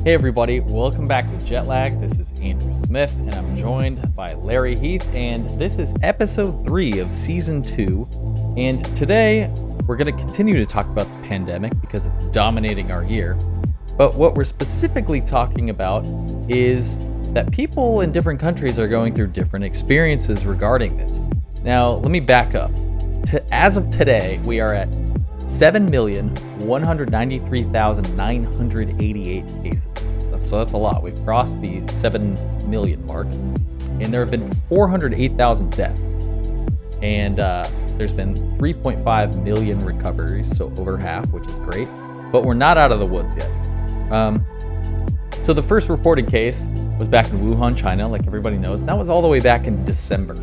Hey everybody, welcome back to Jetlag. This is Andrew Smith and I'm joined by Larry Heath, and this is episode 3 of season 2. And today we're going to continue to talk about the pandemic because it's dominating our year. But what we're specifically talking about is that people in different countries are going through different experiences regarding this. Now, let me back up. As of today, we are at 7,193,988 cases. So that's a lot. We've crossed the 7 million mark, and there have been 408,000 deaths. And there's been 3.5 million recoveries, so over half, which is great. But we're not out of the woods yet. So the first reported case was back in Wuhan, China, like everybody knows. And that was all the way back in December.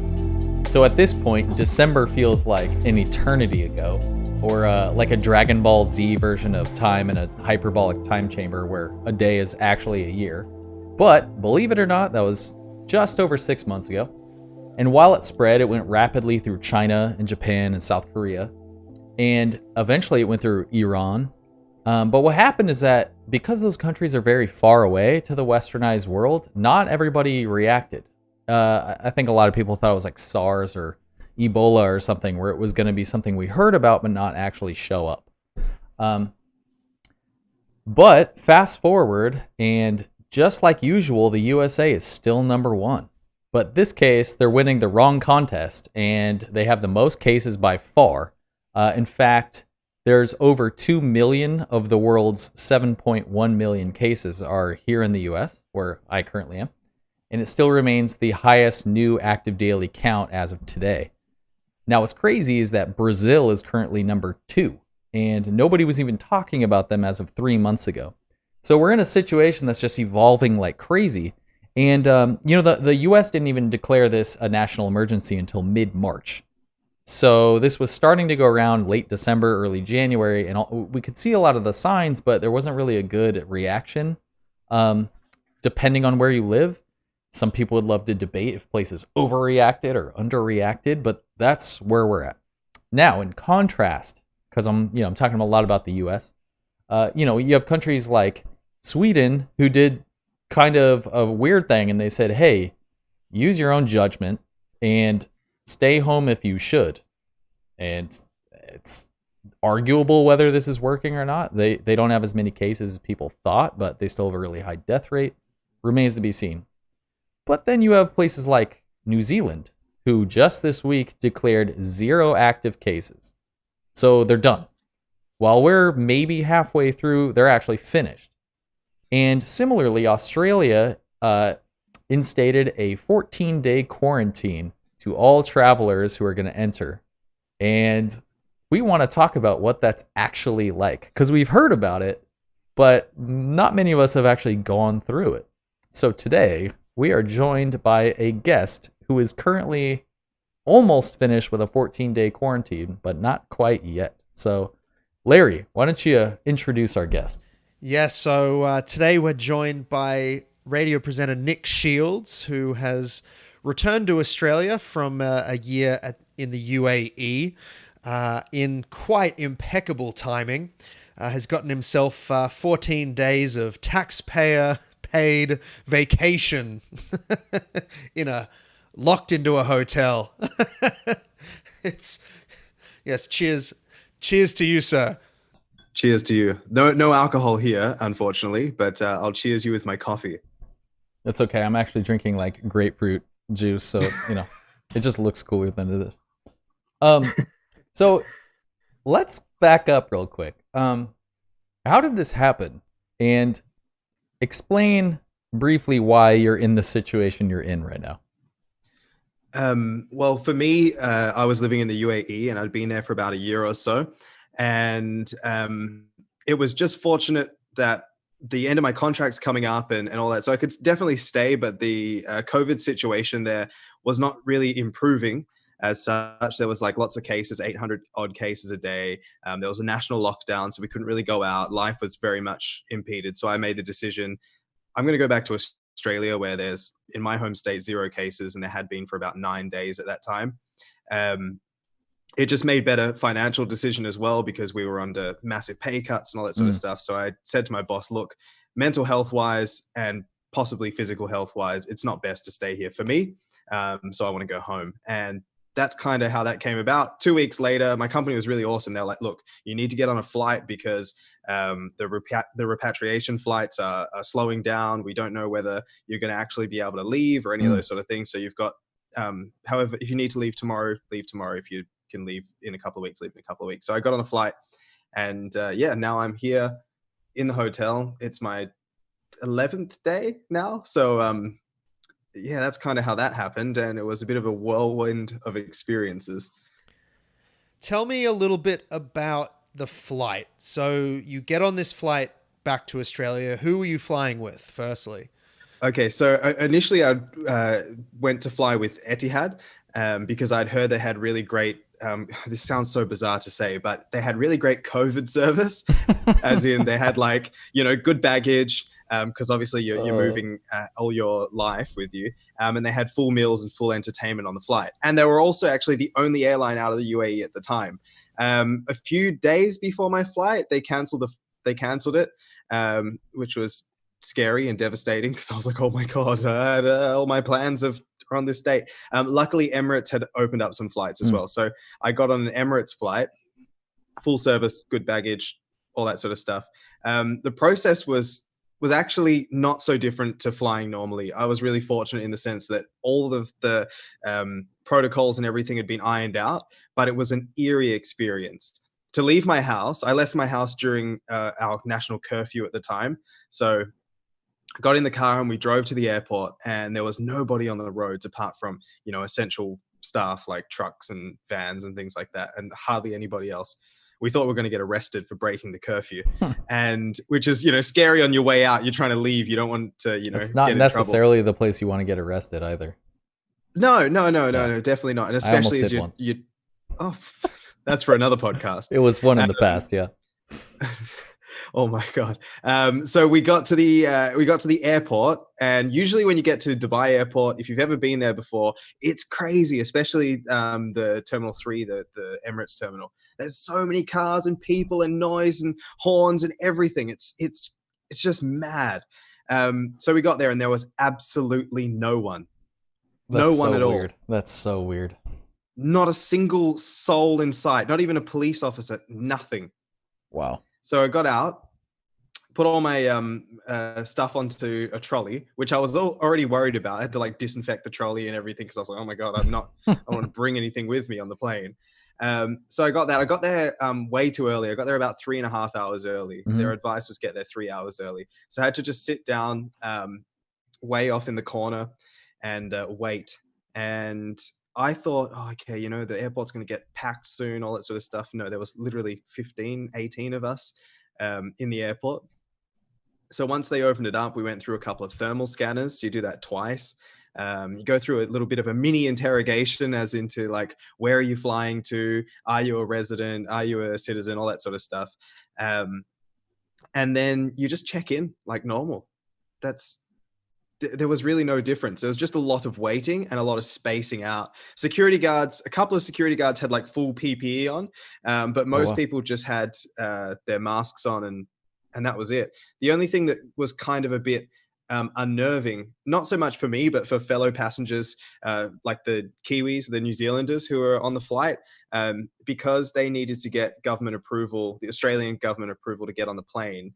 So at this point, December feels like an eternity ago. Or like a Dragon Ball Z version of time in a hyperbolic time chamber where a day is actually a year. But believe it or not, that was just over 6 months ago. And while it spread, it went rapidly through China and Japan and South Korea. And eventually it went through Iran. But what happened is that because those countries are very far away to the westernized world, not everybody reacted. I think a lot of people thought it was like SARS or Ebola or something, where it was going to be something we heard about but not actually show up. But fast forward, and just like usual, the USA is still number 1. But this case, they're winning the wrong contest, and they have the most cases by far. In fact, there's over 2 million of the world's 7.1 million cases are here in the US, where I currently am. And it still remains the highest new active daily count as of today. Now, what's crazy is that Brazil is currently number 2, and nobody was even talking about them as of 3 months ago. So we're in a situation that's just evolving like crazy. And, the U.S. didn't even declare this a national emergency until mid-March. So this was starting to go around late December, early January, and we could see a lot of the signs, but there wasn't really a good reaction, depending on where you live. Some people would love to debate if places overreacted or underreacted, but that's where we're at. Now, in contrast, because I'm talking a lot about the US, you have countries like Sweden who did kind of a weird thing, and they said, hey, use your own judgment and stay home if you should. And it's arguable whether this is working or not. They don't have as many cases as people thought, but they still have a really high death rate. Remains to be seen. But then you have places like New Zealand, who just this week declared 0 active cases. So they're done. While we're maybe halfway through, they're actually finished. And similarly, Australia instated a 14-day quarantine to all travelers who are going to enter. And we want to talk about what that's actually like, because we've heard about it, but not many of us have actually gone through it. So today, we are joined by a guest who is currently almost finished with a 14-day quarantine, but not quite yet. So, Larry, why don't you introduce our guest? Yes, so today we're joined by radio presenter Nic Shields, who has returned to Australia from a year in the U.A.E. In quite impeccable timing. Has gotten himself 14 days of taxpayer paid vacation locked into a hotel. Cheers to you, sir. Cheers to you. No alcohol here, unfortunately, but I'll cheers you with my coffee. That's okay. I'm actually drinking like grapefruit juice, so it just looks cooler than it is. So let's back up real quick. How did this happen? And explain briefly why you're in the situation you're in right now. Well, for me, I was living in the U.A.E. and I'd been there for about a year or so. And it was just fortunate that the end of my contract's coming up and all that. So I could definitely stay, but the COVID situation there was not really improving as such. There was like lots of cases, 800 odd cases a day. There was a national lockdown, so we couldn't really go out. Life was very much impeded. So I made the decision, I'm going to go back to Australia, where there's, in my home state, 0 cases, and there had been for about 9 days at that time. It just made better financial decision as well, because we were under massive pay cuts and all that sort of stuff. So I said to my boss, look, mental health wise and possibly physical health wise, it's not best to stay here for me. So I want to go home. And that's kind of how that came about. 2 weeks later, my company was really awesome. They're like, look, you need to get on a flight because the repatriation flights are slowing down. We don't know whether you're going to actually be able to leave or any of those sort of things. So you've got, however, if you need to leave tomorrow, leave tomorrow. If you can leave in a couple of weeks, leave in a couple of weeks. So I got on a flight and now I'm here in the hotel. It's my 11th day now. So that's kind of how that happened. And it was a bit of a whirlwind of experiences. Tell me a little bit about the flight. So you get on this flight back to Australia. Who were you flying with, firstly? Okay, so initially I went to fly with Etihad because I'd heard they had really great, this sounds so bizarre to say, but they had really great COVID service, as in they had good baggage, because obviously you're moving all your life with you. And they had full meals and full entertainment on the flight. And they were also actually the only airline out of the U.A.E. at the time. A few days before my flight, they cancelled it, which was scary and devastating because I was like, oh my God, all my plans are on this date. Luckily, Emirates had opened up some flights as well. So I got on an Emirates flight, full service, good baggage, all that sort of stuff. The process was actually not so different to flying normally. I was really fortunate in the sense that all of the protocols and everything had been ironed out, but it was an eerie experience. To leave my house, I left my house during our national curfew at the time. So I got in the car and we drove to the airport and there was nobody on the roads apart from, essential staff like trucks and vans and things like that, and hardly anybody else. We thought we were going to get arrested for breaking the curfew, and which is, scary on your way out. You're trying to leave. You don't want to, it's not get in necessarily trouble. the place you want to get arrested either. No, definitely not. And especially as you, oh, that's for another podcast. It was one in the past. Yeah. Oh my God. So we got to the airport, and usually when you get to Dubai airport, if you've ever been there before, it's crazy, especially the Terminal 3, the Emirates terminal. There's so many cars and people and noise and horns and everything. It's just mad. So we got there and there was absolutely no one. That's no one so at weird. all. That's so weird. Not a single soul in sight, not even a police officer, nothing. Wow. So I got out, put all my stuff onto a trolley, which I was already worried about. I had to disinfect the trolley and everything because I was like, oh my God, I don't want to bring anything with me on the plane. So I got that. I got there way too early. I got there about 3.5 hours early. Mm-hmm. Their advice was get there 3 hours early. So I had to just sit down way off in the corner and wait. And I thought, okay, the airport's going to get packed soon, all that sort of stuff. No, there was literally 15, 18 of us in the airport. So once they opened it up, we went through a couple of thermal scanners. You do that twice. You go through a little bit of a mini interrogation as into where are you flying to? Are you a resident? Are you a citizen? All that sort of stuff. And then you just check in like normal. There was really no difference. There was just a lot of waiting and a lot of spacing out. A couple of security guards had full PPE on, but most people just had their masks on and that was it. The only thing that was kind of a bit unnerving, not so much for me, but for fellow passengers, like the Kiwis, the New Zealanders who were on the flight, because they needed to get government approval, the Australian government approval to get on the plane.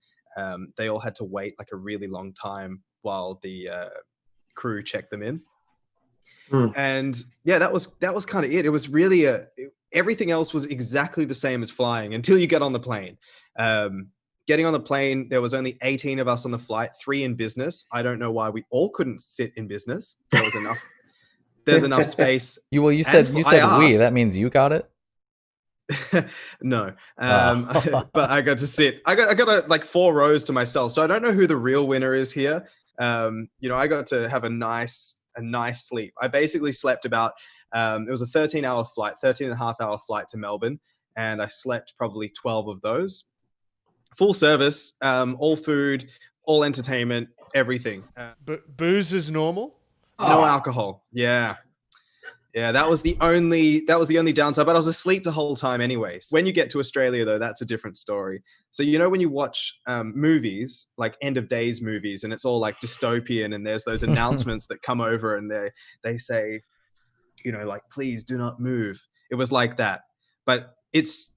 They all had to wait a really long time while the crew checked them in. And yeah, that was kind of it. It was really everything else was exactly the same as flying until you get on the plane. Getting on the plane, there was only 18 of us on the flight, 3 in business. I don't know why we all couldn't sit in business. There was enough. There's enough space. You said we. That means you got it. No, but I got to sit. I got 4 rows to myself, so I don't know who the real winner is here. I got to have a nice sleep. I basically slept about. It was a 13-hour flight, 13.5-hour flight to Melbourne, and I slept probably 12 of those. Full service, all food, all entertainment, everything. Booze is normal. No alcohol. Yeah. Yeah, that was the only downside, but I was asleep the whole time anyways. When you get to Australia though, that's a different story. So when you watch movies, like end of days movies, and it's all like dystopian, and there's those announcements that come over and they say, like, please do not move. It was like that. But it's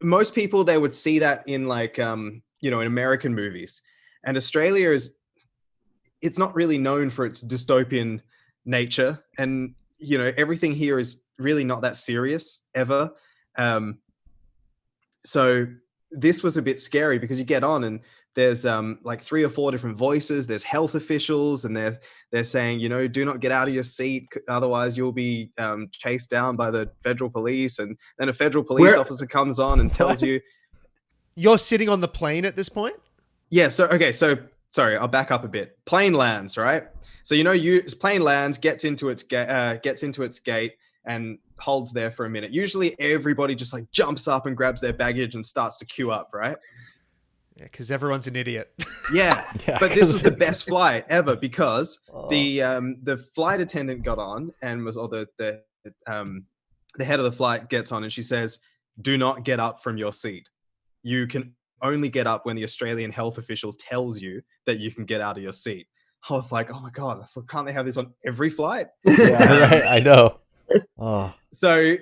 most people, they would see that in like in American movies. And Australia it's not really known for its dystopian nature, and everything here is really not that serious ever. So this was a bit scary because you get on and there's like 3 or 4 different voices. There's health officials, and they're saying, do not get out of your seat, otherwise you'll be chased down by the federal police. And then a federal police officer comes on and tells you, you're sitting on the plane at this point. Yeah. So sorry, I'll back up a bit. Plane lands, right? So plane lands, gets into its gate and holds there for a minute. Usually everybody just like jumps up and grabs their baggage and starts to queue up, right? Yeah, because everyone's an idiot. Yeah, but this was the best flight ever because the flight attendant got on and the head of the flight gets on and she says, "Do not get up from your seat. You can only get up when the Australian health official tells you that you can get out of your seat." I was like, oh my God, so can't they have this on every flight? Yeah, right. I know. Oh. So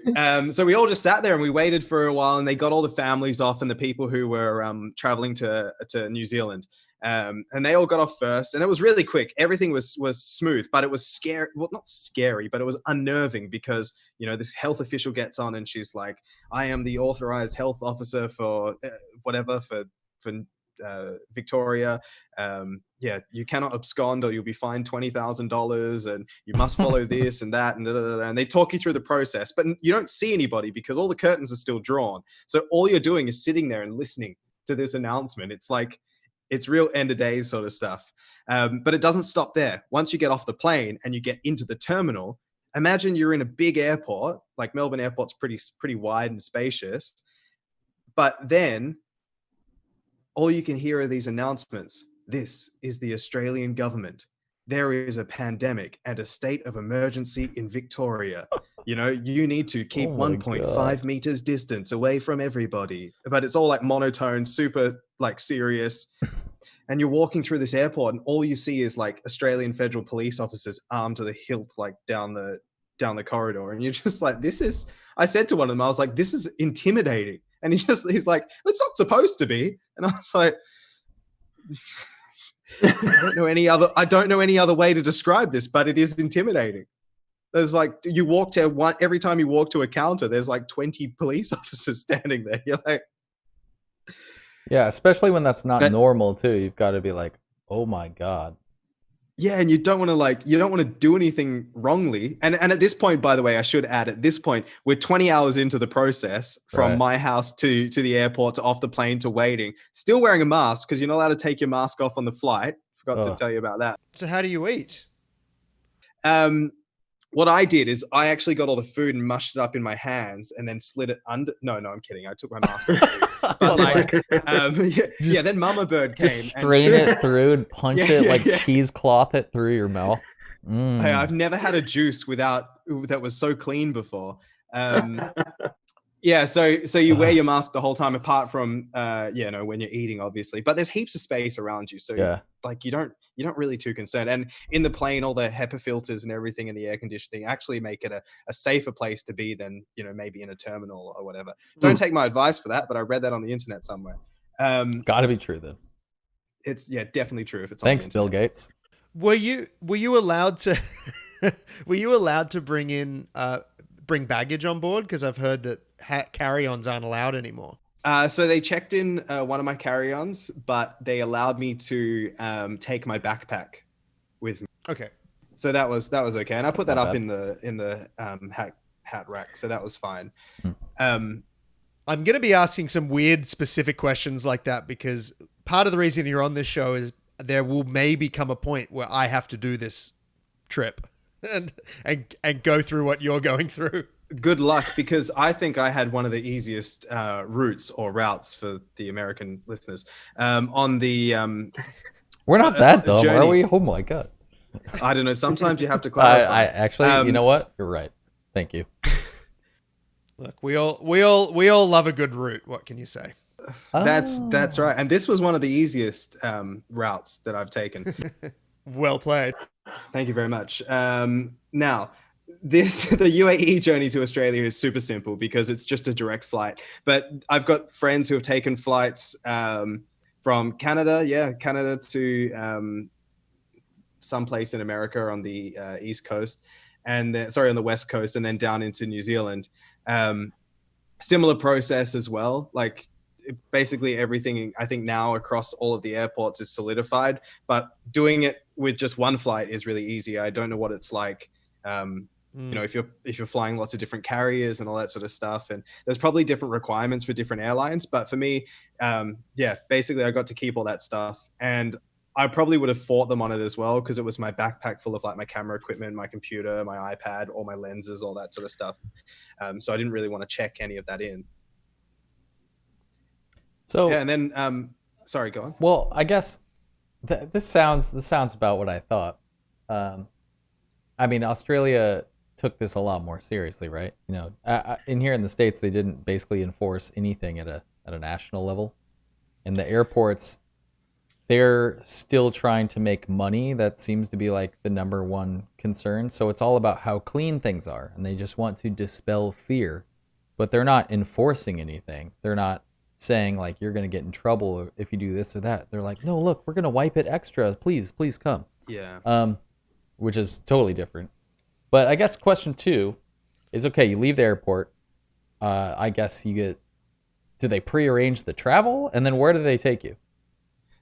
we all just sat there and we waited for a while, and they got all the families off and the people who were traveling to New Zealand. And they all got off first, and it was really quick. Everything was smooth, but it was scary. Well, not scary, but it was unnerving because, this health official gets on and she's like, "I am the authorized health officer for whatever, for Victoria. You cannot abscond or you'll be fined $20,000 and you must follow this and that." And they talk you through the process, but you don't see anybody because all the curtains are still drawn. So all you're doing is sitting there and listening to this announcement. It's like, it's real end of days sort of stuff. But it doesn't stop there. Once you get off the plane and you get into the terminal, imagine you're in a big airport, like Melbourne Airport's pretty wide and spacious. But then all you can hear are these announcements. This is the Australian government. There is a pandemic and a state of emergency in Victoria. You need to keep 1.5 meters distance away from everybody. But it's all like monotone, super like serious. And you're walking through this airport and all you see is like Australian federal police officers armed to the hilt, like down the corridor. And you're just like, I said to one of them, I was like, this is intimidating. And he's like, it's not supposed to be. And I was like, I don't know any other way to describe this, but it is intimidating. There's like, every time you walk to a counter, there's like 20 police officers standing there. You're like, yeah, especially when that's not normal too. You've got to be like, oh my God. Yeah, and you don't want to do anything wrongly. And at this point, by the way, I should add, at this point, we're 20 hours into the process from my house to the airport to off the plane to waiting, still wearing a mask because you're not allowed to take your mask off on the flight. Forgot to tell you about that. So how do you eat? What I did is I actually got all the food and mushed it up in my hands and then slid it under. No, I'm kidding. I took my mask off. But then Mama Bird came. Just strain it through and punch cheesecloth it through your mouth. Hey, I've never had a juice that was so clean before. So you wear your mask the whole time, apart from when you're eating, obviously. But there's heaps of space around you, so you're not really too concerned. And in the plane, all the HEPA filters and everything in the air conditioning actually make it a safer place to be than maybe in a terminal or whatever. Don't take my advice for that, but I read that on the internet somewhere. It's got to be true then. It's definitely true if it's. Thanks, Bill Gates. Were you allowed to bring baggage on board? Because I've heard that carry-ons aren't allowed anymore. So they checked in one of my carry-ons, but they allowed me to take my backpack with me. Okay. So that was okay, and I put that up in the hat rack, so that was fine. I'm going to be asking some weird specific questions like that because part of the reason you're on this show is there will maybe come a point where I have to do this trip and go through what you're going through. Good luck, because I think I had one of the easiest routes for the American listeners. On the we're not that dumb, are we? Oh my God. I don't know. Sometimes you have to clarify. I actually, you know what? You're right. Thank you. Look, we all love a good route. What can you say? That's right. And this was one of the easiest routes that I've taken. Well played. Thank you very much. Now, the U.A.E journey to Australia is super simple because it's just a direct flight. But I've got friends who have taken flights from Canada to someplace in America on the East Coast, and then, on the West Coast, and then down into New Zealand. Similar process as well. Like basically everything I think now across all of the airports is solidified, but doing it with just one flight is really easy. I don't know what it's like. If you're flying lots of different carriers and all that sort of stuff, and there's probably different requirements for different airlines. But for me, basically I got to keep all that stuff, and I probably would have fought them on it as well because it was my backpack full of like my camera equipment, my computer, my iPad, all my lenses, all that sort of stuff. So I didn't really want to check any of that in. So yeah, and then sorry, go on. Well, I guess this sounds about what I thought. I mean, Australia took this a lot more seriously, right? You know, in here in the States, they didn't basically enforce anything at a national level. In the airports, they're still trying to make money. That seems to be like the number one concern. So it's all about how clean things are, and they just want to dispel fear, but they're not enforcing anything. They're not saying like you're going to get in trouble if you do this or that. They're like, no, look, we're going to wipe it extra. Please come. Yeah. Which is totally different. But I guess question 2 is, okay, you leave the airport. I guess do they prearrange the travel? And then where do they take you?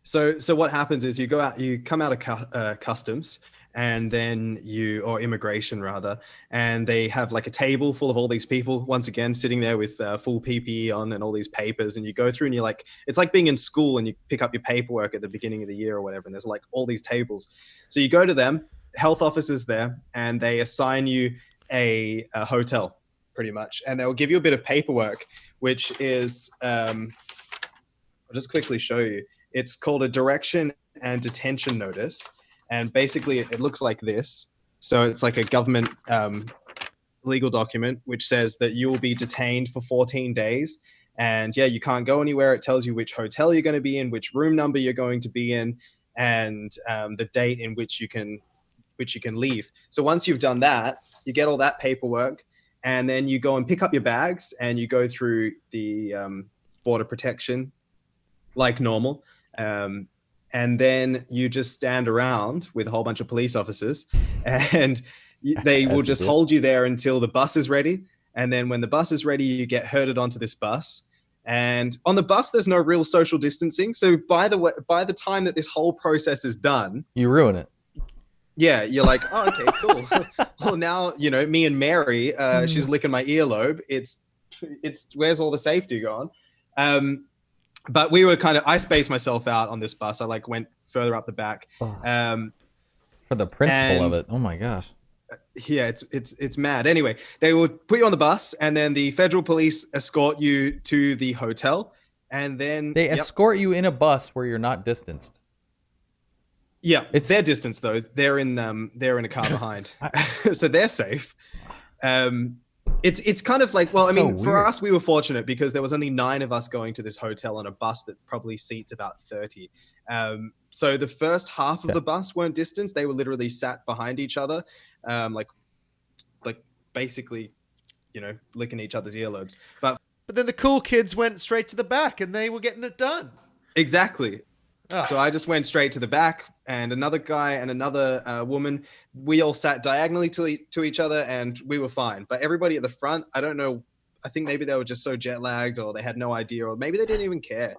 So what happens is you come out of customs, and then or immigration rather, and they have like a table full of all these people, once again, sitting there with full PPE on and all these papers, and you go through and it's like being in school and you pick up your paperwork at the beginning of the year or whatever, and there's like all these tables. So you go to them, health officers there, and they assign you a hotel pretty much, and they'll give you a bit of paperwork, which is, I'll just quickly show you. It's called a direction and detention notice. And basically it looks like this. So it's like a government legal document, which says that you will be detained for 14 days. And you can't go anywhere. It tells you which hotel you're going to be in, which room number you're going to be in, and the date in which you can leave. So once you've done that, you get all that paperwork, and then you go and pick up your bags, and you go through the border protection like normal. And then you just stand around with a whole bunch of police officers, and they will just hold you there until the bus is ready. And then when the bus is ready, you get herded onto this bus. And on the bus, there's no real social distancing. So by the time that this whole process is done, you ruin it. Yeah, you're like, oh, okay, cool. Well, now, me and Mary, she's licking my earlobe. It's where's all the safety gone? But we were I spaced myself out on this bus. I went further up the back. For the principle of it. Oh my gosh. Yeah, it's mad. Anyway, they would put you on the bus, and then the federal police escort you to the hotel, and then they escort you in a bus where you're not distanced. Yeah, they're distanced though. They're in a car behind, so they're safe. It's kind of like, well, I mean, for us, we were fortunate because there was only 9 of us going to this hotel on a bus that probably seats about 30. So the first half of the bus weren't distanced. They were literally sat behind each other, like basically, licking each other's earlobes. But then the cool kids went straight to the back and they were getting it done. Exactly. Oh. So I just went straight to the back, and another guy and another woman, we all sat diagonally to each other, and we were fine. But everybody at the front, I don't know, I think maybe they were just so jet lagged, or they had no idea, or maybe they didn't even care.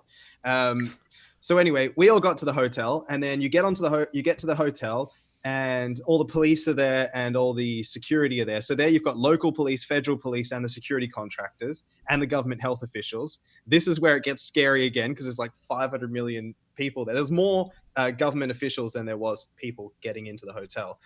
So anyway, we all got to the hotel, and then you get to the hotel, and all the police are there, and all the security are there. So there you've got local police, federal police, and the security contractors, and the government health officials. This is where it gets scary again, because there's like 500 million people there. There's more government officials than there was people getting into the hotel.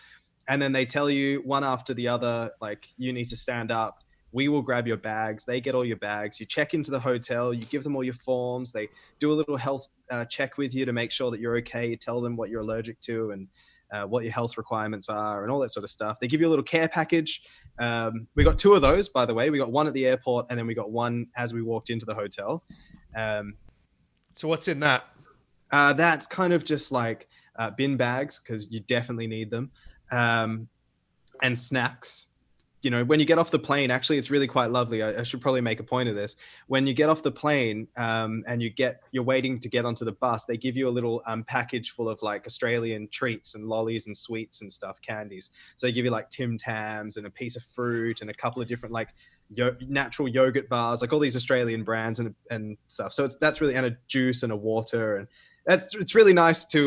And then they tell you one after the other, like, you need to stand up. We will grab your bags. They get all your bags. You check into the hotel. You give them all your forms. They do a little health check with you to make sure that you're okay. You tell them what you're allergic to. And what your health requirements are and all that sort of stuff. They give you a little care package. We got 2 of those, by the way. We got one at the airport, and then we got one as we walked into the hotel. So what's in that? That's kind of just like bin bags, because you definitely need them, and snacks. You know, when you get off the plane, actually, it's really quite lovely. I should probably make a point of this. When you get off the plane and you're waiting to get onto the bus, they give you a little package full of like Australian treats and lollies and sweets and stuff, candies. So they give you like Tim Tams and a piece of fruit and a couple of different like natural yogurt bars, like all these Australian brands and stuff. So that's really, and a juice and a water, and it's really nice to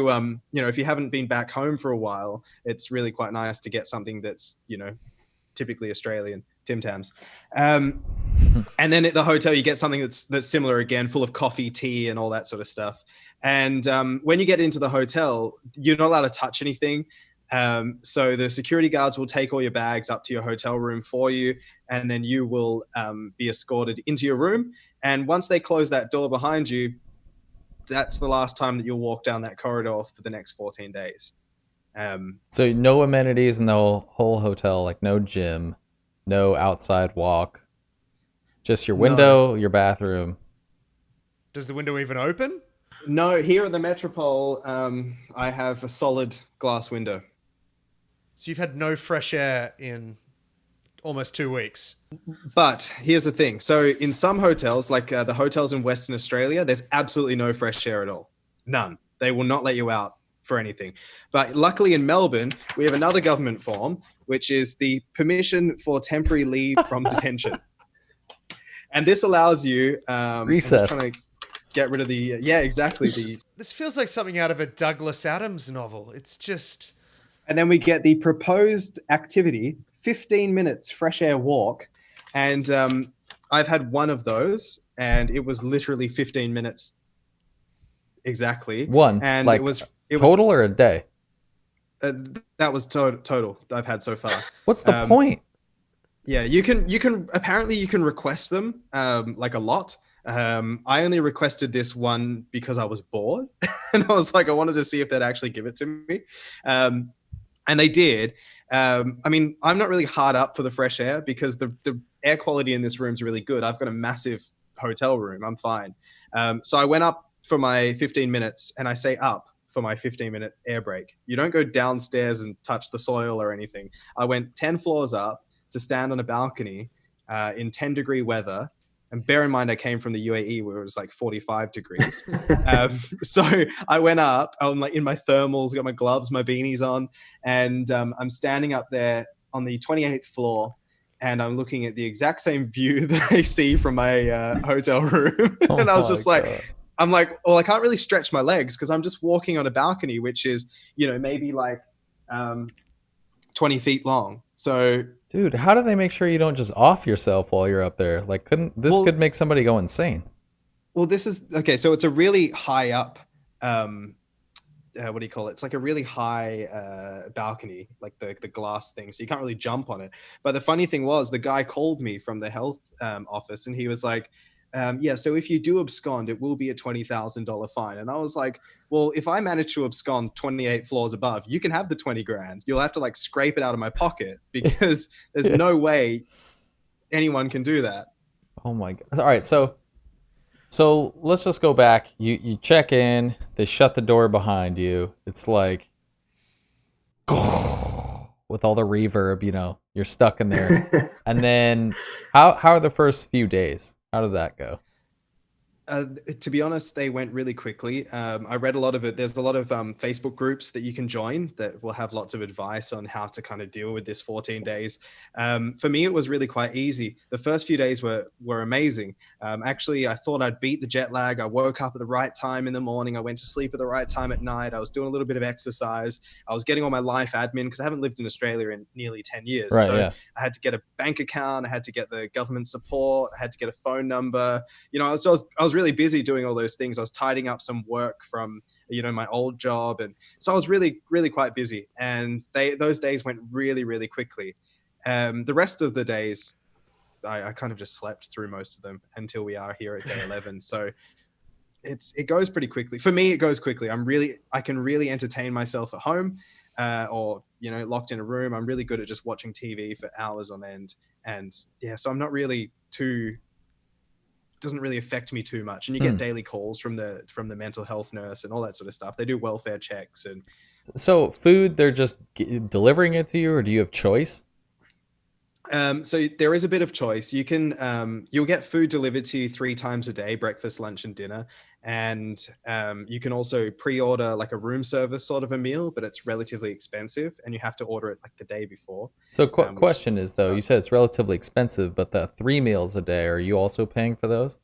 you know, if you haven't been back home for a while, it's really quite nice to get something that's, you know, typically Australian, Tim Tams. And then at the hotel, you get something that's similar again, full of coffee, tea, and all that sort of stuff. And when you get into the hotel, you're not allowed to touch anything. So the security guards will take all your bags up to your hotel room for you, and then you will be escorted into your room. And once they close that door behind you, that's the last time that you'll walk down that corridor for the next 14 days. So no amenities in the whole hotel, like no gym, no outside walk, just your window, your bathroom. Does the window even open? No, here at the Metropole, I have a solid glass window. So you've had no fresh air in almost 2 weeks. But here's the thing. So in some hotels, like the hotels in Western Australia, there's absolutely no fresh air at all. None. They will not let you out for anything. But luckily in Melbourne, we have another government form, which is the permission for temporary leave from detention. And this allows you recess. I'm just trying to get rid of the exactly. This feels like something out of a Douglas Adams novel. It's just. And then we get the proposed activity, 15 minutes fresh air walk. And I've had one of those, and it was literally 15 minutes exactly. One. And like it was total or a day? That was total I've had so far. What's the point? Yeah, you can apparently you can request them like a lot. I only requested this one because I was bored, and I was like, I wanted to see if they'd actually give it to me, and they did. I mean, I'm not really hard up for the fresh air because the air quality in this room is really good. I've got a massive hotel room. I'm fine. So I went up for my 15 minutes, and I say up for my 15-minute air break. You don't go downstairs and touch the soil or anything. I went 10 floors up to stand on a balcony in 10-degree weather. And bear in mind, I came from the U.A.E. where it was like 45 degrees. So I went up, I'm like in my thermals, got my gloves, my beanies on, and I'm standing up there on the 28th floor, and I'm looking at the exact same view that I see from my hotel room. And I was just like, God. I'm like, well, I can't really stretch my legs because I'm just walking on a balcony, which is, you know, maybe like 20 feet long. So, dude, how do they make sure you don't just off yourself while you're up there? Like, could make somebody go insane? Well, this is okay. So it's a really high up, what do you call it? It's like a really high balcony, like the glass thing. So you can't really jump on it. But the funny thing was, the guy called me from the health office, and he was like, yeah, so if you do abscond, it will be a $20,000 fine. And I was like, well, if I manage to abscond 28 floors above, you can have the 20 grand. You'll have to like scrape it out of my pocket because there's no way anyone can do that. Oh my God. All right. So let's just go back. You check in, they shut the door behind you. It's like, with all the reverb, you know, you're stuck in there. And then how are the first few days? How did that go? To be honest, they went really quickly. I read a lot of it. There's a lot of Facebook groups that you can join that will have lots of advice on how to kind of deal with this 14 days. For me, it was really quite easy. The first few days were amazing. Actually, I thought I'd beat the jet lag. I woke up at the right time in the morning. I went to sleep at the right time at night. I was doing a little bit of exercise. I was getting all my life admin because I haven't lived in Australia in nearly 10 years. Right, so yeah. I had to get a bank account. I had to get the government support. I had to get a phone number. You know, I was really busy doing all those things. I was tidying up some work from, you know, my old job. And so I was really, really quite busy. And those days went really, really quickly. The rest of the days, I kind of just slept through most of them until we are here at day 11. So it goes pretty quickly. For me, it goes quickly. I can really entertain myself at home. or locked in a room. I'm really good at just watching TV for hours on end, and so I'm not really too. Doesn't really affect me too much. And you get daily calls from the mental health nurse and all that sort of stuff. They do welfare checks. And so food, they're just delivering it to you, or do you have choice? So there is a bit of choice. You can you'll get food delivered to you 3 times a day: breakfast, lunch, and dinner. And you can also pre-order like a room service sort of a meal, but it's relatively expensive, and you have to order it like the day before. So question is though, you said it's relatively expensive, but the 3 meals a day, are you also paying for those?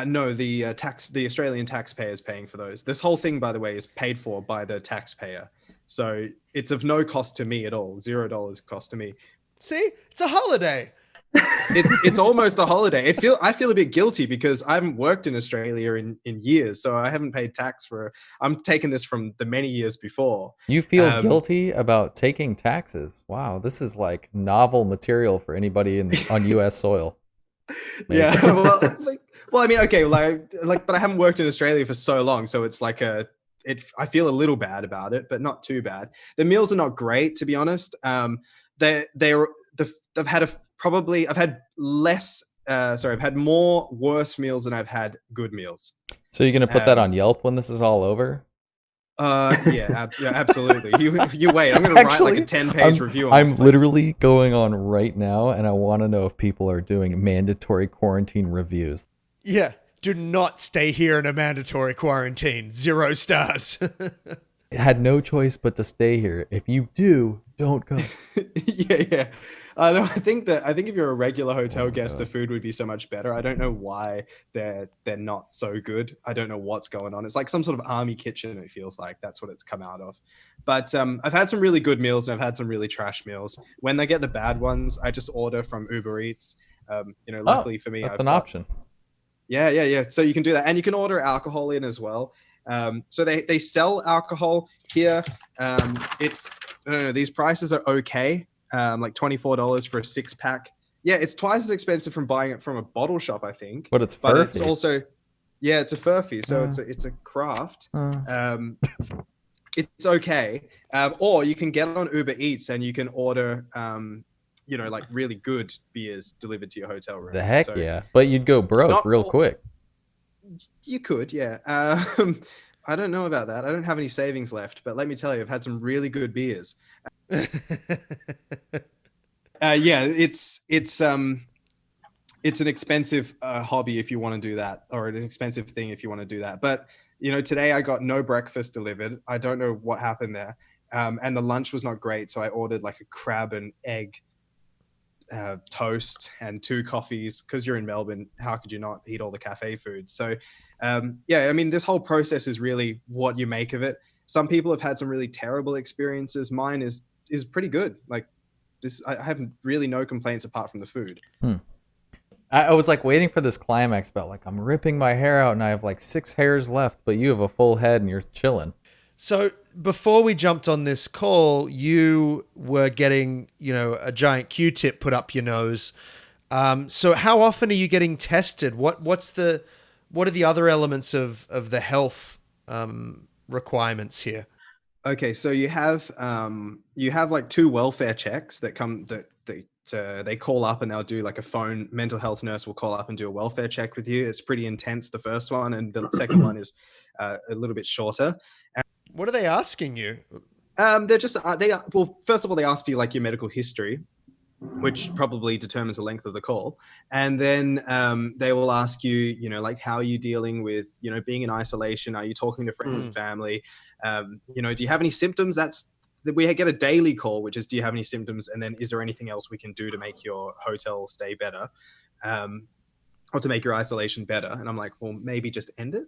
No, the Australian taxpayer is paying for those. This whole thing, by the way, is paid for by the taxpayer. So it's of no cost to me at all. $0 cost to me. See, it's a holiday. It's almost a holiday. I feel a bit guilty because I haven't worked in Australia in years, so I haven't paid tax for. I'm taking this from the many years before. You feel guilty about taking taxes? Wow, this is like novel material for anybody on U.S. soil. Yeah, well, I mean, okay, but I haven't worked in Australia for so long, so it's like I feel a little bad about it, but not too bad. The meals are not great, to be honest. I've had more worse meals than I've had good meals. So you're gonna put that on Yelp when this is all over? Yeah, absolutely. You wait. I'm gonna write like a 10-page review on this place. Literally going on right now, and I want to know if people are doing mandatory quarantine reviews. Yeah, do not stay here in a mandatory quarantine. 0 stars. Had no choice but to stay here. If you do, don't go. Yeah. No, I think if you're a regular hotel guest, the food would be so much better. I don't know why they're not so good. I don't know what's going on. It's like some sort of army kitchen. It feels like that's what it's come out of. But I've had some really good meals and I've had some really trash meals. When they get the bad ones, I just order from Uber Eats. Luckily for me, that's an option. Yeah. So you can do that, and you can order alcohol in as well. So they sell alcohol here. These prices are okay. Like $24 for a 6-pack. Yeah, it's twice as expensive from buying it from a bottle shop, I think. But it's furphy. But it's also, it's a furphy, so it's a craft. It's okay. Or you can get on Uber Eats and you can order, like really good beers delivered to your hotel room. The heck yeah! But you'd go broke real quick. You could, yeah. I don't know about that. I don't have any savings left, but let me tell you, I've had some really good beers. It's an expensive hobby if you want to do that, or an expensive thing if you want to do that. But today I got no breakfast delivered. I don't know what happened there, and the lunch was not great. So I ordered like a crab and egg toast and 2 coffees, because you're in Melbourne. How could you not eat all the cafe food? So I mean, this whole process is really what you make of it. Some people have had some really terrible experiences. Mine is pretty good. Like this, I have really no complaints apart from the food. I was like waiting for this climax about like, I'm ripping my hair out and I have like 6 hairs left, but you have a full head and you're chilling. So before we jumped on this call, you were getting, a giant Q-tip put up your nose. So how often are you getting tested? What are the other elements of the health requirements here? Okay, so you have like 2 welfare checks that come they call up, and they'll do like a phone. Mental health nurse will call up and do a welfare check with you. It's pretty intense, the first one, and the second one is a little bit shorter. What are they asking you? First of all, they ask you like your medical history, which probably determines the length of the call. And then they will ask you, like, how are you dealing with, being in isolation? Are you talking to friends and family? Do you have any symptoms? We get a daily call, which is, do you have any symptoms? And then, is there anything else we can do to make your hotel stay better? Or to make your isolation better? And I'm like, well, maybe just end it.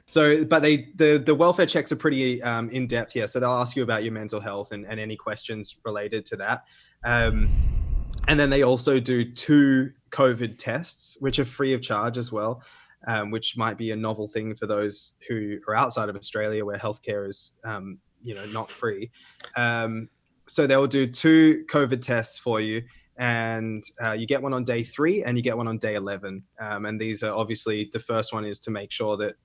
So, but the welfare checks are pretty in depth here. So they'll ask you about your mental health and any questions related to that. And then they also do 2 COVID tests, which are free of charge as well, which might be a novel thing for those who are outside of Australia, where healthcare is, not free. So they'll do 2 COVID tests for you. And you get one on day 3 and you get one on day 11. And these are obviously, the first one is to make sure that,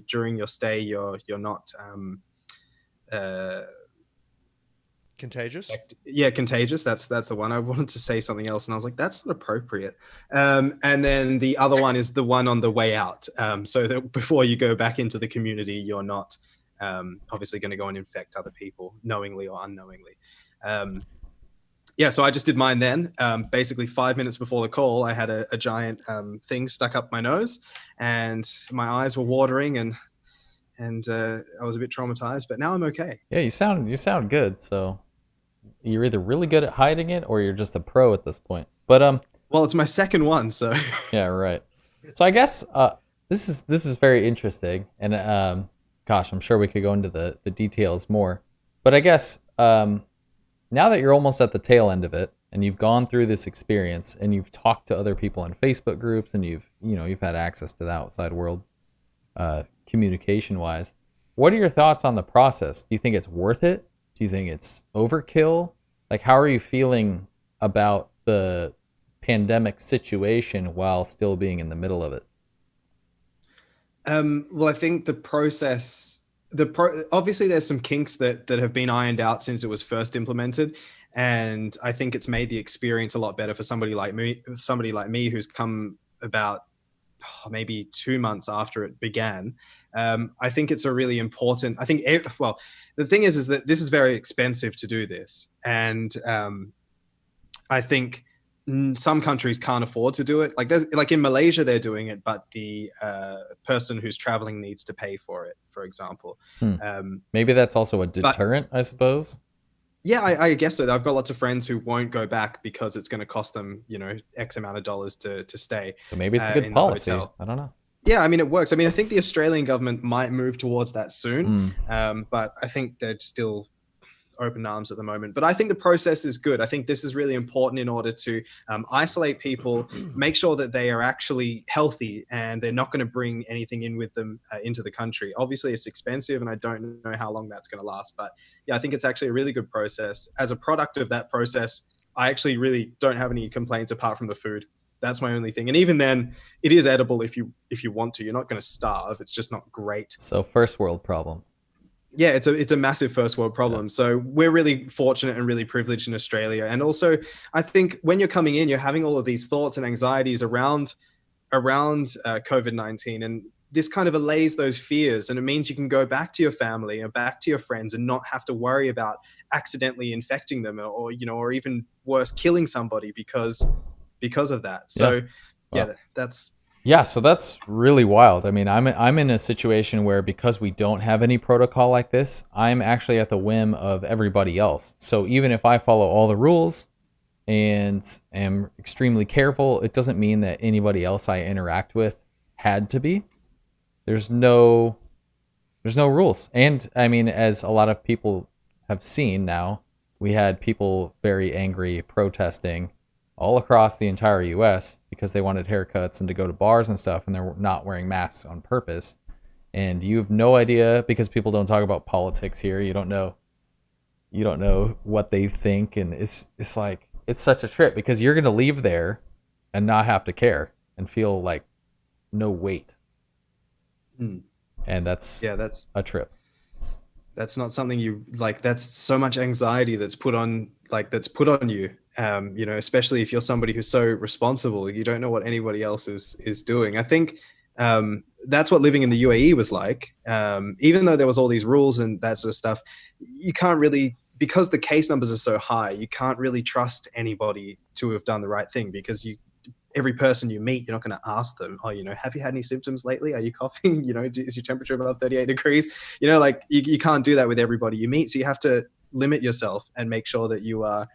during your stay, you're not, Contagious. Yeah, contagious. That's the one. I wanted to say something else, and I was like, that's not appropriate. And then the other one is the one on the way out. So that before you go back into the community, you're not obviously going to go and infect other people knowingly or unknowingly. Yeah, so I just did mine then. Basically, 5 minutes before the call, I had a giant thing stuck up my nose, and my eyes were watering, and I was a bit traumatized. But now I'm okay. Yeah, you sound good. So you're either really good at hiding it or you're just a pro at this point. But well, it's my second one, so yeah, right. So I guess this is very interesting, and gosh, I'm sure we could go into the details more. But I guess now that you're almost at the tail end of it, and you've gone through this experience, and you've talked to other people in Facebook groups, and you've had access to the outside world, communication wise, what are your thoughts on the process? Do you think it's worth it? Do you think it's overkill? Like, how are you feeling about the pandemic situation while still being in the middle of it? Well, I think the process, obviously there's some kinks that have been ironed out since it was first implemented, and I think it's made the experience a lot better for somebody like me who's come about maybe 2 months after it began. I think it's a really important. I think well, the thing is that this is very expensive to do this, and I think some countries can't afford to do it. Like in Malaysia, they're doing it, but the person who's traveling needs to pay for it, for example. Maybe that's also a deterrent, I suppose. Yeah, I guess so. I've got lots of friends who won't go back because it's going to cost them, X amount of dollars to stay. So maybe it's a good policy. I don't know. Yeah, I mean, it works. I mean, I think the Australian government might move towards that soon, but I think they're still open arms at the moment. But I think the process is good. I think this is really important in order to isolate people, make sure that they are actually healthy and they're not going to bring anything in with them into the country. Obviously, it's expensive, and I don't know how long that's going to last. But yeah, I think it's actually a really good process. As a product of that process, I actually really don't have any complaints apart from the food. That's my only thing. And even then, it is edible if you want to. You're not going to starve. It's just not great. So first world problems. Yeah, it's a massive first world problem. Yeah. So we're really fortunate and really privileged in Australia. And also, I think when you're coming in, you're having all of these thoughts and anxieties around COVID-19, and this kind of allays those fears. And it means you can go back to your family and back to your friends and not have to worry about accidentally infecting them or even worse, killing somebody because of that. So yeah, that's. Yeah, so that's really wild. I mean, I'm in a situation where because we don't have any protocol like this, I'm actually at the whim of everybody else. So even if I follow all the rules and am extremely careful, it doesn't mean that anybody else I interact with had to be. There's no rules. And I mean, as a lot of people have seen now, we had people very angry protesting all across the entire U.S. because they wanted haircuts and to go to bars and stuff, and they're not wearing masks on purpose. And you have no idea, because people don't talk about politics here. You don't know what they think, and it's like, it's such a trip because you're gonna leave there and not have to care and feel like no weight. And that's a trip. That's not something you like. That's so much anxiety that's put on you. Especially if you're somebody who's so responsible, you don't know what anybody else is doing. I think that's what living in the U.A.E. was like. Even though there was all these rules and that sort of stuff, you can't really, because the case numbers are so high, you can't really trust anybody to have done the right thing, because every person you meet, you're not going to ask them, have you had any symptoms lately? Are you coughing? Is your temperature above 38 degrees? You can't do that with everybody you meet. So you have to limit yourself and make sure that you are,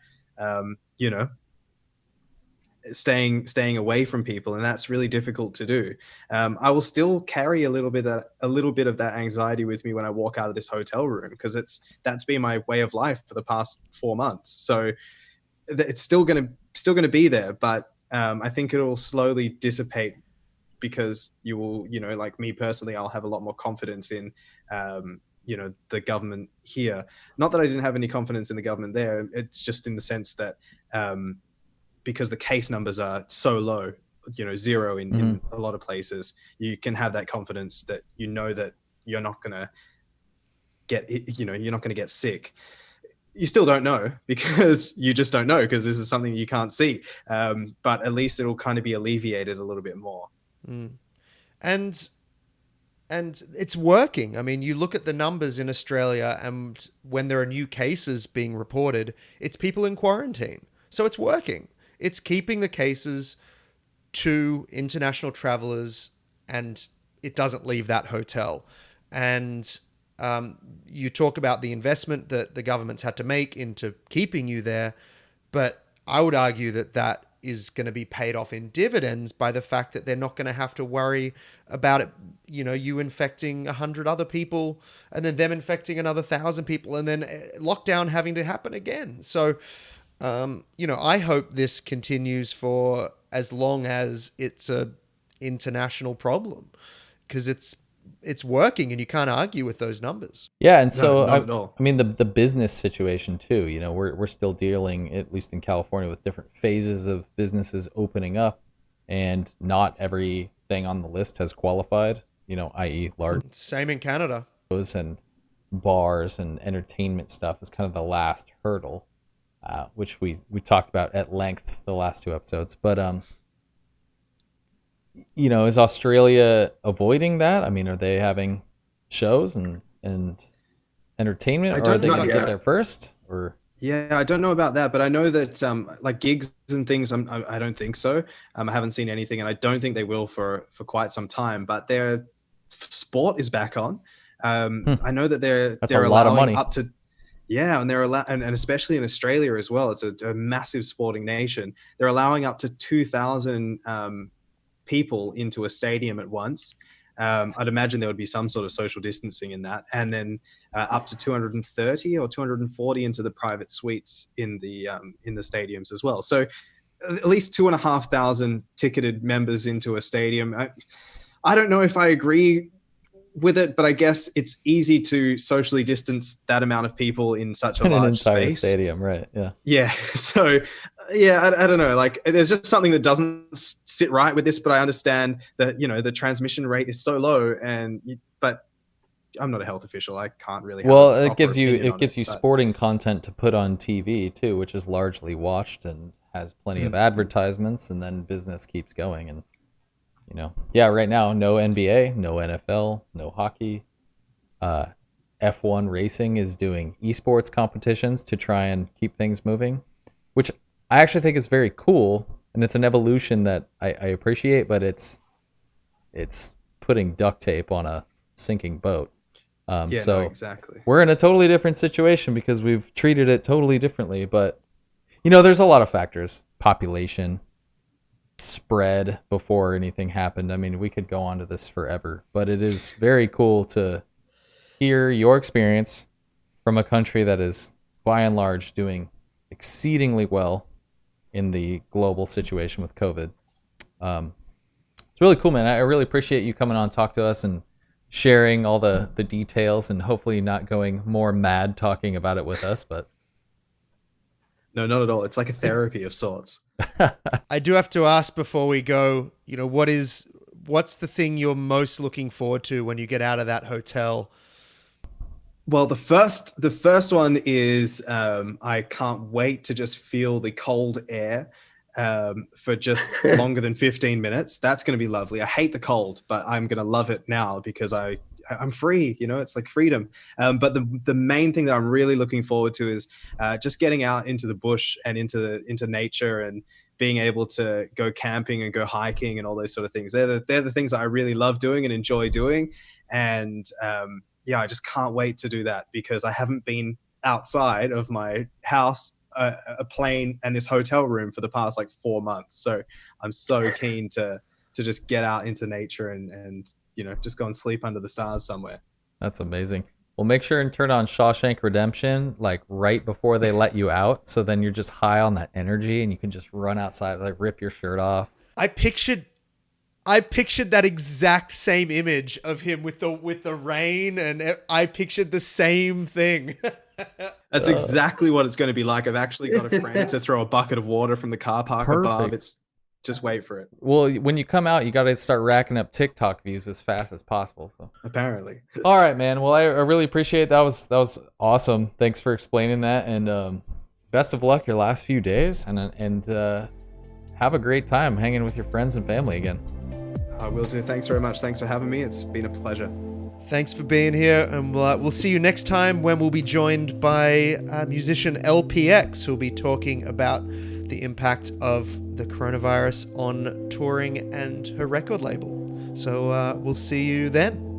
staying away from people. And that's really difficult to do. I will still carry a little bit of that anxiety with me when I walk out of this hotel room, because that's been my way of life for the past 4 months. So it's still going to be there, but I think it'll slowly dissipate, because you will, like me personally, I'll have a lot more confidence in, the government here. Not that I didn't have any confidence in the government there. It's just in the sense that because the case numbers are so low, zero in a lot of places, you can have that confidence that that you're not going to you're not going to get sick. You still don't know because you just don't know because this is something you can't see. But at least it'll kind of be alleviated a little bit more. And it's working. I mean, you look at the numbers in Australia, and when there are new cases being reported, it's people in quarantine. So it's working. It's keeping the cases to international travelers, and it doesn't leave that hotel. And you talk about the investment that the government's had to make into keeping you there, but I would argue that that is going to be paid off in dividends by the fact that they're not going to have to worry about it, you infecting 100 other people and then them infecting another 1,000 people and then lockdown having to happen again. So, I hope this continues for as long as it's a international problem, because it's working and you can't argue with those numbers. Yeah, and so not at all. I mean the business situation too. We're still dealing, at least in California, with different phases of businesses opening up, and not everything on the list has qualified. I.e., large Same in Canada. and bars and entertainment stuff is kind of the last hurdle, which we talked about at length the last 2 episodes. But is Australia avoiding that? I mean, are they having shows and entertainment, or are they going to get there first? Or yeah, I don't know about that, but I know that like gigs and things, I don't think so. I haven't seen anything, and I don't think they will for quite some time. But their sport is back on. I know that they're a lot of money. Up to. Yeah, and they're and especially in Australia as well. It's a massive sporting nation. They're allowing up to 2,000 people into a stadium at once. I'd imagine there would be some sort of social distancing in that, and then up to 230 or 240 into the private suites in the stadiums as well. So at least 2,500 ticketed members into a stadium. I don't know if I agree with it, but I guess it's easy to socially distance that amount of people in such a large entire space. stadium, right? Yeah. Yeah. So, yeah, I don't know. Like, there's just something that doesn't sit right with this. But I understand that the transmission rate is so low, but I'm not a health official. I can't really. Well, it gives you sporting content to put on TV too, which is largely watched and has plenty of advertisements, and then business keeps going. And right now, no NBA, no NFL, no hockey. F1 racing is doing esports competitions to try and keep things moving, which I actually think is very cool, and it's an evolution that I appreciate, but it's putting duct tape on a sinking boat. Exactly. We're in a totally different situation because we've treated it totally differently, but there's a lot of factors: population, spread before anything happened. I mean, we could go on to this forever, but it is very cool to hear your experience from a country that is by and large doing exceedingly well in the global situation with COVID. It's really cool, man. I really appreciate you coming on, talk to us, and sharing all the details, and hopefully not going more mad talking about it with us. But no, not at all. It's like a therapy of sorts. I do have to ask before we go, what's the thing you're most looking forward to when you get out of that hotel? Well, the first one is I can't wait to just feel the cold air for just longer than 15 minutes. That's going to be lovely. I hate the cold, but I'm going to love it now because I'm free. It's like freedom. But the main thing that I'm really looking forward to is just getting out into the bush and into nature, and being able to go camping and go hiking and all those sort of things. They're the things that I really love doing and enjoy doing. And I just can't wait to do that because I haven't been outside of my house, a plane, and this hotel room for the past 4 months. So I'm so keen to just get out into nature and just go and sleep under the stars somewhere. That's amazing. Well, make sure and turn on Shawshank Redemption right before they let you out, so then you're just high on that energy and you can just run outside, rip your shirt off. I pictured that exact same image of him with the rain, and I pictured the same thing. That's exactly what it's going to be like. I've actually got a friend to throw a bucket of water from the car park above. just wait for it. Well, when you come out, you got to start racking up TikTok views as fast as possible. So Apparently. all right, man. Well, I really appreciate it. That was awesome. Thanks for explaining that, and best of luck your last few days, and have a great time hanging with your friends and family again. I will do. Thanks very much. Thanks for having me. It's been a pleasure. Thanks for being here, and we'll see you next time when we'll be joined by musician LPX, who'll be talking about the impact of the coronavirus on touring and her record label. So we'll see you then.